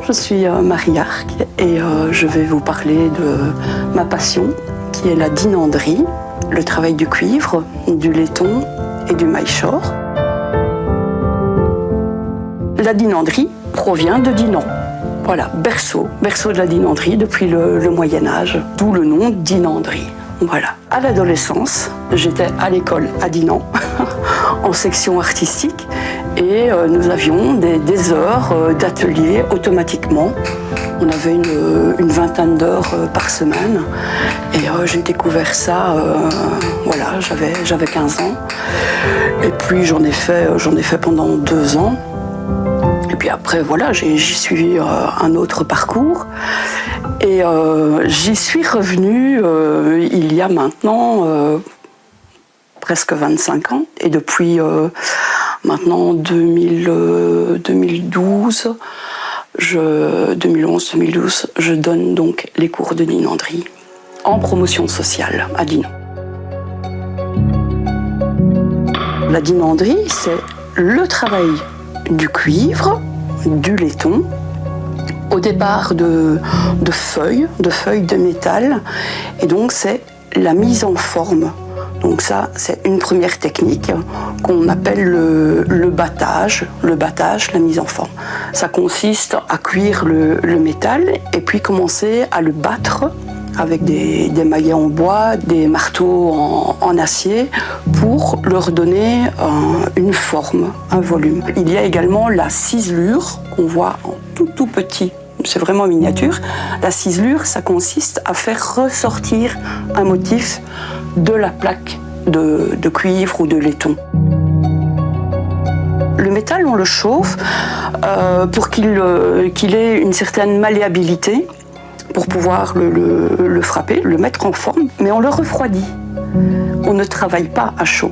je suis Marie Arc et je vais vous parler de ma passion qui est la dinanderie, le travail du cuivre, du laiton et du maillechort. La dinanderie provient de Dinan. Voilà, berceau de la dinanderie depuis le Moyen-Âge, d'où le nom dinanderie. Voilà. À l'adolescence, j'étais à l'école à Dinan, en section artistique, et nous avions des heures d'atelier automatiquement. On avait une vingtaine d'heures par semaine, et j'ai découvert ça, voilà, j'avais 15 ans. Et puis j'en ai fait pendant 2 ans. Et puis après, voilà, j'ai suivi un autre parcours. Et j'y suis revenue il y a maintenant presque 25 ans. Et depuis maintenant 2011-2012, je donne donc les cours de dinanderie en promotion sociale à Dinan. La dinanderie, c'est le travail du cuivre, du laiton, au départ de feuilles de métal, et donc c'est la mise en forme. Donc ça, c'est une première technique qu'on appelle le battage, la mise en forme. Ça consiste à cuire le métal et puis commencer à le battre avec des maillets en bois, des marteaux en acier pour leur donner une forme, un volume. Il y a également la ciselure qu'on voit en tout petit. C'est vraiment miniature. La ciselure, ça consiste à faire ressortir un motif de la plaque de cuivre ou de laiton. Le métal, on le chauffe pour qu'il ait une certaine malléabilité, pour pouvoir le frapper, le mettre en forme, mais on le refroidit. On ne travaille pas à chaud.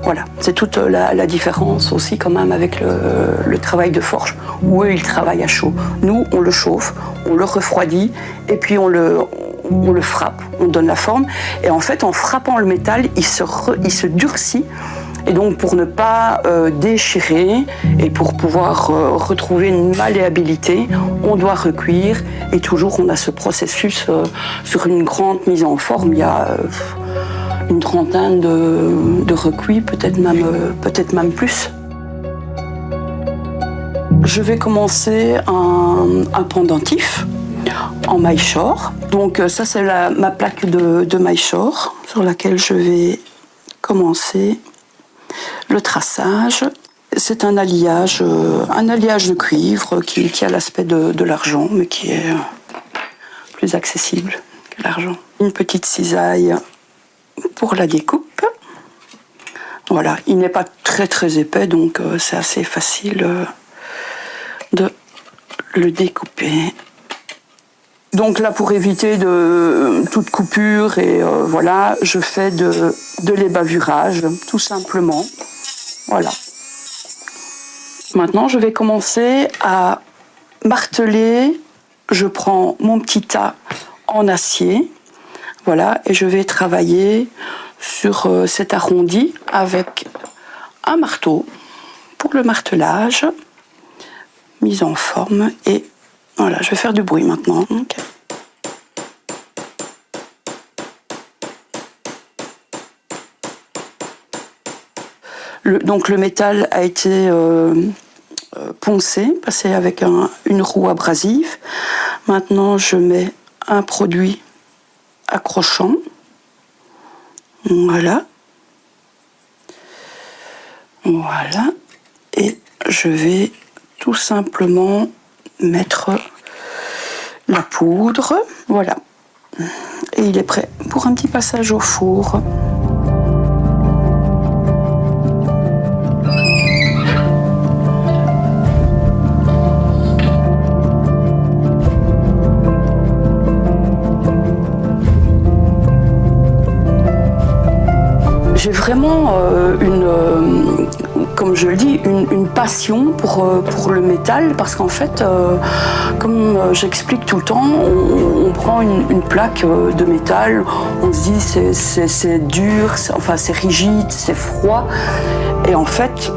Voilà, c'est toute la différence aussi quand même avec le travail de forge, où eux, ils travaillent à chaud. Nous, on le chauffe, on le refroidit, et puis on le frappe, on donne la forme. Et en fait, en frappant le métal, il se durcit. Et donc, pour ne pas déchirer et pour pouvoir retrouver une malléabilité, on doit recuire. Et toujours, on a ce processus sur une grande mise en forme. Il y a une trentaine de recuits, peut-être même plus. Je vais commencer un pendentif en maillechort. Donc ça, c'est ma plaque de maillechort sur laquelle je vais commencer le traçage. C'est un alliage de cuivre qui a l'aspect de l'argent, mais qui est plus accessible que l'argent. Une petite cisaille pour la découpe. Voilà, il n'est pas très épais, donc c'est assez facile de le découper. Donc là, pour éviter toute coupure, et voilà, je fais de l'ébavurage, tout simplement. Voilà. Maintenant, je vais commencer à marteler. Je prends mon petit tas en acier, voilà, et je vais travailler sur cet arrondi avec un marteau pour le martelage, mise en forme, et voilà, je vais faire du bruit maintenant. Okay. Donc le métal a été poncé, passé avec une roue abrasive. Maintenant, je mets un produit accrochant. Voilà. Voilà. Et je vais tout simplement mettre la poudre. Voilà. Et il est prêt pour un petit passage au four. J'ai vraiment comme je le dis, une passion pour le métal, parce qu'en fait, comme j'explique tout le temps, on prend une plaque de métal, on se dit c'est dur, c'est rigide, c'est froid, et en fait,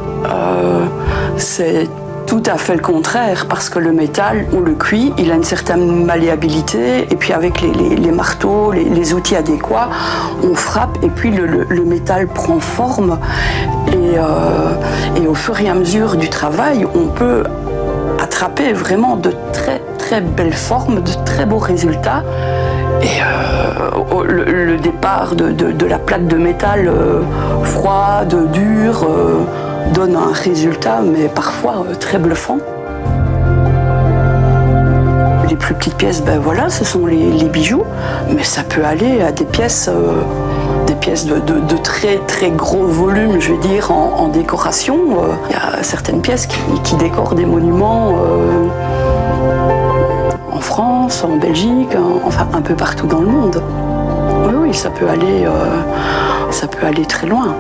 c'est tout à fait le contraire, parce que le métal ou le cuir, il a une certaine malléabilité, et puis avec les marteaux, les outils adéquats, on frappe, et puis le métal prend forme, et au fur et à mesure du travail, on peut attraper vraiment de très très belles formes, de très beaux résultats. Et le départ de la plaque de métal froide, dure, donne un résultat, mais parfois très bluffant. Les plus petites pièces, ben voilà, ce sont les bijoux, mais ça peut aller à des pièces de très très gros volume, je veux dire, en décoration. Il y a certaines pièces qui décorent des monuments en France, en Belgique, enfin un peu partout dans le monde. Oui, ça peut aller très loin.